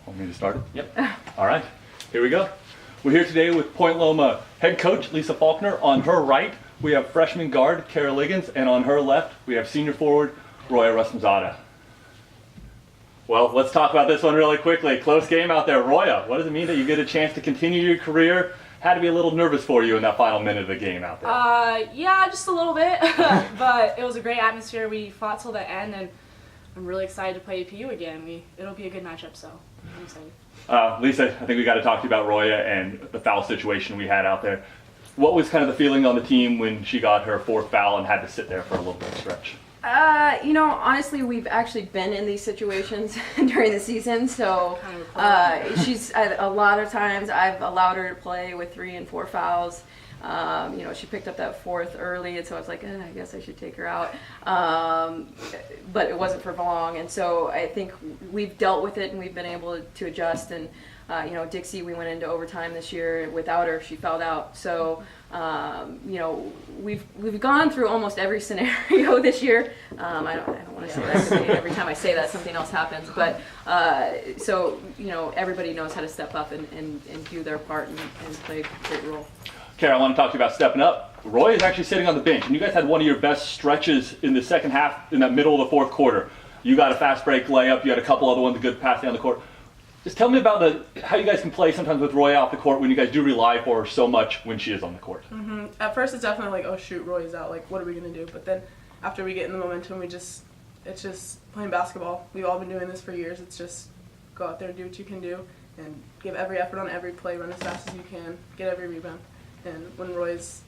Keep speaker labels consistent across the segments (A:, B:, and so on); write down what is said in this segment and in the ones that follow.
A: Want me to start it? Yep. All right, here we go. We're here today with Point Loma head coach Lisa Faulkner. On her right, we have freshman guard Kara Liggins, and on her left, we have senior forward Roya Rasmzada. Well, let's talk about this one really quickly. Close game out there. Roya, what does it mean that you get a chance to continue your career? Had to be a little nervous for you in that final minute of the game out there.
B: Yeah, just a little bit, but it was a great atmosphere. We fought till the end, and I'm really excited to play APU again. It'll be a good matchup, so I'm excited.
A: Lisa, I think we got to talk to you about Roya and the foul situation we had out there. What was kind of the feeling on the team when she got her fourth foul and had to sit there for a little bit of stretch?
C: Honestly, we've actually been in these situations during the season, so she's a lot of times I've allowed her to play with 3 and 4 fouls. She picked up that fourth early, and so I was like, I guess I should take her out. But it wasn't for long, and so I think we've dealt with it and we've been able to adjust. And Dixie, we went into overtime this year without her; she fouled out. So we've gone through almost every scenario this year. I don't want to say that because every time I say that, something else happens. But everybody knows how to step up and do their part and play a great role.
A: Kara, I want to talk to you about stepping up. Roy is actually sitting on the bench, and you guys had one of your best stretches in the second half, in that middle of the fourth quarter. You got a fast break layup, you had a couple other ones, a good pass down the court. Just tell me about how you guys can play sometimes with Roy off the court when you guys do rely for her so much when she is on the court.
D: Mm-hmm. At first it's definitely like, oh shoot, Roy's out, like what are we going to do? But then after we get in the momentum, it's just playing basketball. We've all been doing this for years. It's just go out there and do what you can do and give every effort on every play, run as fast as you can, get every rebound. And when Roy's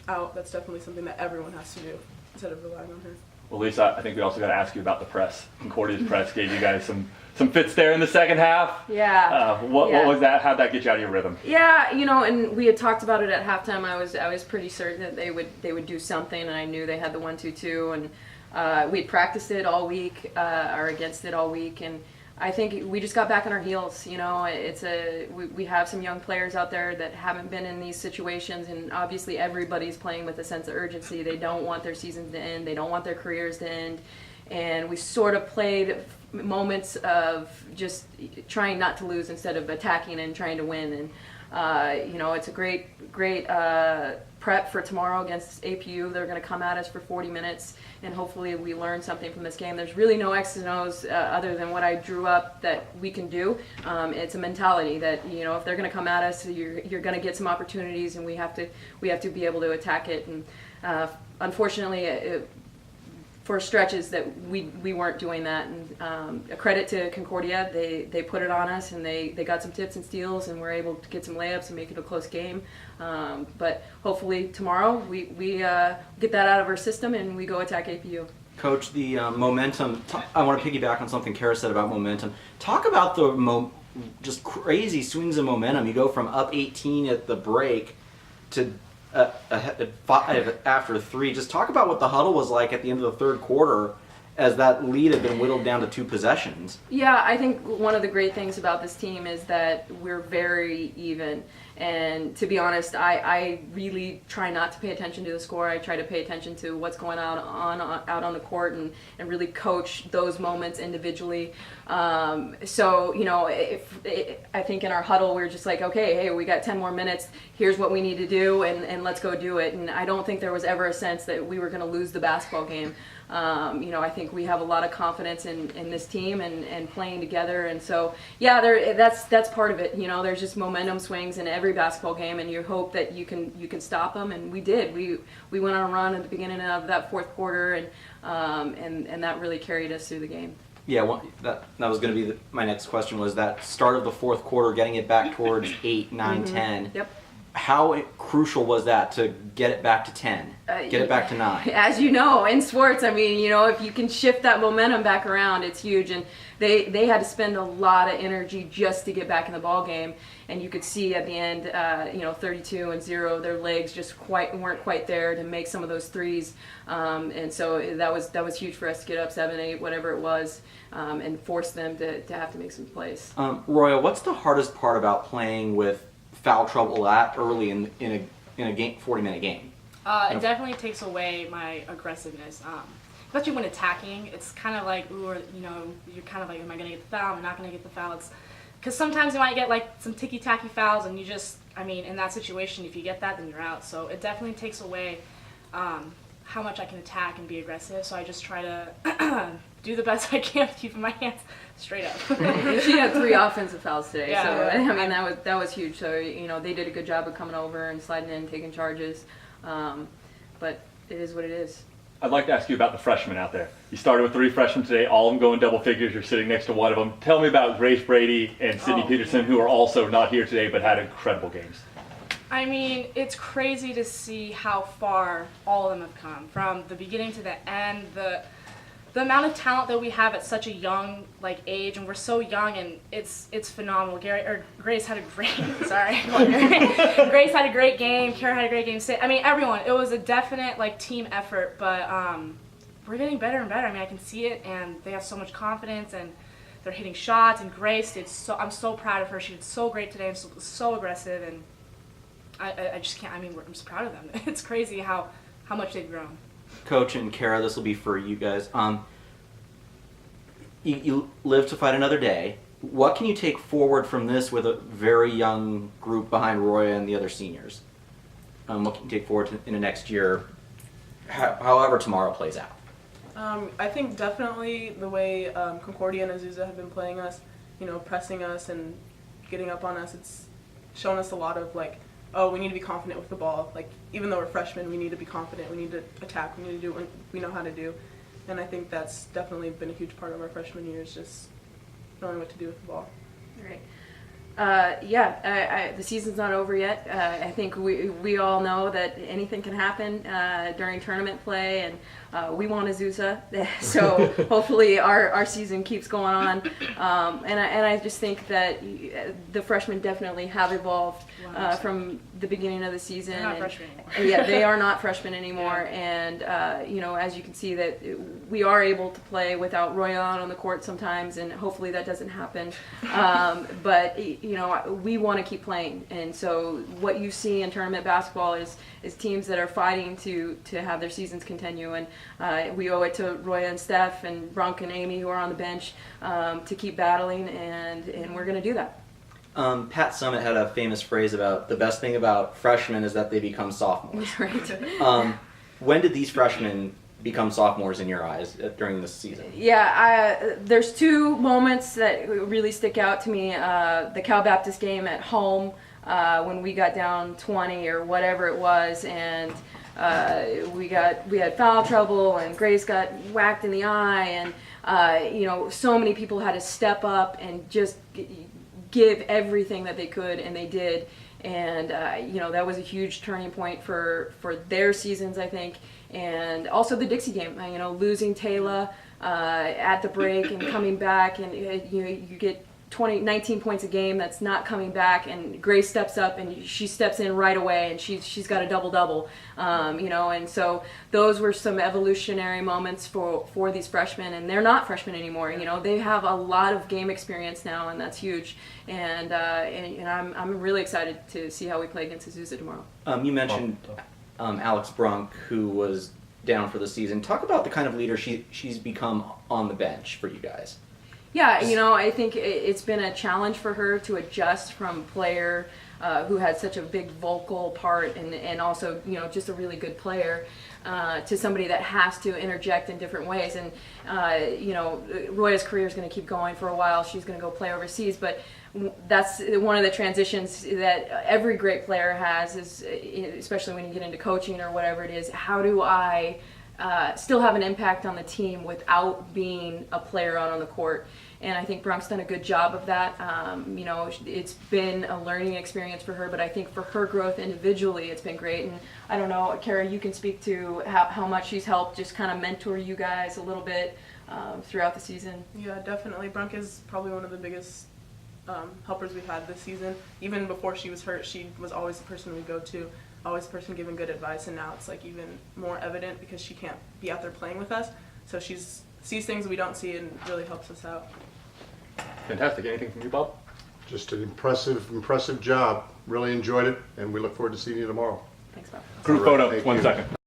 D: out, that's definitely something that everyone has to do instead of relying on her.
A: Well, Lisa, I think we also got to ask you about the press. Concordia's press gave you guys some fits there in the second half.
C: Yeah.
A: What was that? How'd that get you out of your rhythm?
C: Yeah, and we had talked about it at halftime. I was pretty certain that they would do something, and I knew they had the 1-2-2, and we had practiced it all week, or against it all week, and I think we just got back on our heels. We have some young players out there that haven't been in these situations, and obviously everybody's playing with a sense of urgency. They don't want their seasons to end. They don't want their careers to end. And we sort of played moments of just trying not to lose instead of attacking and trying to win. And it's a great prep for tomorrow against APU. They're going to come at us for 40 minutes, and hopefully we learn something from this game. There's really no X's and O's other than what I drew up that we can do. It's a mentality that if they're going to come at us, you're going to get some opportunities, and we have to be able to attack it. And unfortunately, for stretches that we weren't doing that, and a credit to Concordia, they put it on us, and they got some tips and steals, and we're able to get some layups and make it a close game. But hopefully tomorrow we get that out of our system and we go attack APU.
E: Coach, the momentum, I want to piggyback on something Kara said about momentum. Talk about the just crazy swings of momentum. You go from up 18 at the break to at 5 after 3. Just talk about what the huddle was like at the end of the third quarter as that lead had been whittled down to 2 possessions.
C: Yeah, I think one of the great things about this team is that we're very even. And to be honest, I really try not to pay attention to the score. I try to pay attention to what's going on out on the court and really coach those moments individually. I think in our huddle we're just like, okay, hey, we got 10 more minutes. Here's what we need to do, and let's go do it. And I don't think there was ever a sense that we were going to lose the basketball game. I think we have a lot of confidence in this team and playing together, and so that's part of it. There's just momentum swings in every basketball game, and you hope that you can stop them, and we did. We went on a run at the beginning of that fourth quarter, and that really carried us through the game.
E: Yeah, well, that was going to be my next question, was that start of the fourth quarter, getting it back towards 8, 9, 10.
C: Yep.
E: How crucial was that to get it back to 10, get it back to 9?
C: As you know, in sports, if you can shift that momentum back around, it's huge. And they had to spend a lot of energy just to get back in the ball game. And you could see at the end, 32-0, their legs just weren't quite there to make some of those threes. And so that was huge for us to get up 7, 8, whatever it was, and force them to have to make some plays.
E: Roya, what's the hardest part about playing with foul trouble that early in a game, 40-minute game?
B: It definitely takes away my aggressiveness. Especially when attacking, it's kind of like, you're kind of like, am I going to get the foul? Am I not going to get the foul? because sometimes you might get like some ticky-tacky fouls, and you just, I mean, in that situation, if you get that, then you're out. So it definitely takes away how much I can attack and be aggressive. So I just try to do the best I can with keeping my hands straight up.
C: And she had 3 offensive fouls today,
B: Yeah,
C: so
B: yeah.
C: I mean that was huge. So they did a good job of coming over and sliding in, taking charges. But it is what it is.
A: I'd like to ask you about the freshmen out there. You started with 3 freshmen today, all of them going double figures. You're sitting next to one of them. Tell me about Grace Brady and Sydney
B: Oh,
A: Peterson,
B: man.
A: who are also not here today but had incredible games.
B: I mean, it's crazy to see how far all of them have come, from the beginning to the end. The amount of talent that we have at such a young age, and we're so young, and it's phenomenal. Grace had a great Grace had a great game. Kara had a great game. I mean, everyone. It was a definite team effort, but we're getting better and better. I mean, I can see it, and they have so much confidence, and they're hitting shots. And Grace did so. I'm so proud of her. She did so great today, and so aggressive, and I just can't. I mean, I'm just proud of them. It's crazy how much they've grown.
E: Coach and Kara, this will be for you guys. You live to fight another day. What can you take forward from this with a very young group behind Roya and the other seniors? What can you take forward in the next year, however tomorrow plays out?
D: I think definitely the way Concordia and Azusa have been playing us, pressing us and getting up on us, it's shown us a lot of oh, we need to be confident with the ball. Even though we're freshmen, we need to be confident. We need to attack. We need to do what we know how to do. And I think that's definitely been a huge part of our freshman years, just knowing what to do with the ball.
C: Right. The season's not over yet. I think we all know that anything can happen during tournament play, and we want Azusa, so hopefully our season keeps going on. And I just think that the freshmen definitely have evolved from the beginning of the season.
B: They're not freshmen anymore.
C: Yeah, they are not freshmen anymore, and as you can see that we are able to play without Roy on the court sometimes, and hopefully that doesn't happen. But we want to keep playing, and so what you see in tournament basketball is teams that are fighting to have their seasons continue, and we owe it to Roya and Steph and Brunk and Amy, who are on the bench, to keep battling, and we're going to do that.
E: Pat Summitt had a famous phrase about the best thing about freshmen is that they become sophomores.
C: Right.
E: When did these freshmen become sophomores in your eyes during this season?
C: Yeah, there's 2 moments that really stick out to me. The Cal Baptist game at home, when we got down 20 or whatever it was, and we had foul trouble, and Grace got whacked in the eye, and so many people had to step up and just give everything that they could, and they did. And that was a huge turning point for their seasons, I think. And also the Dixie game, losing Taylor at the break and coming back, and you get 19 points a game that's not coming back, and Grace steps up and she steps in right away, and she's got a double-double, and so those were some evolutionary moments for these freshmen, and they're not freshmen anymore. They have a lot of game experience now, and that's huge, and I'm really excited to see how we play against Azusa tomorrow.
E: You mentioned Alex Brunk, who was down for the season. Talk about the kind of leader she's become on the bench for you guys.
C: Yeah, I think it's been a challenge for her to adjust from player who had such a big vocal part and also, just a really good player to somebody that has to interject in different ways. And, Roya's career is going to keep going for a while. She's going to go play overseas, but that's one of the transitions that every great player has, is especially when you get into coaching or whatever it is. How do I still have an impact on the team without being a player out on the court? And I think Brunk's done a good job of that. It's been a learning experience for her, but I think for her growth individually, it's been great. And I don't know, Kara, you can speak to how much she's helped just kind of mentor you guys a little bit throughout the season.
D: Yeah, definitely. Brunk is probably one of the biggest helpers we've had this season. Even before she was hurt, she was always the person we go to, always the person giving good advice, and now it's even more evident because she can't be out there playing with us. So she sees things we don't see and really helps us out.
A: Fantastic. Anything from you, Bob?
F: Just an impressive job. Really enjoyed it, and we look forward to seeing you tomorrow.
C: Thanks, Bob.
A: Group
F: All right,
A: photo,
F: thank
A: 1
F: you.
A: second.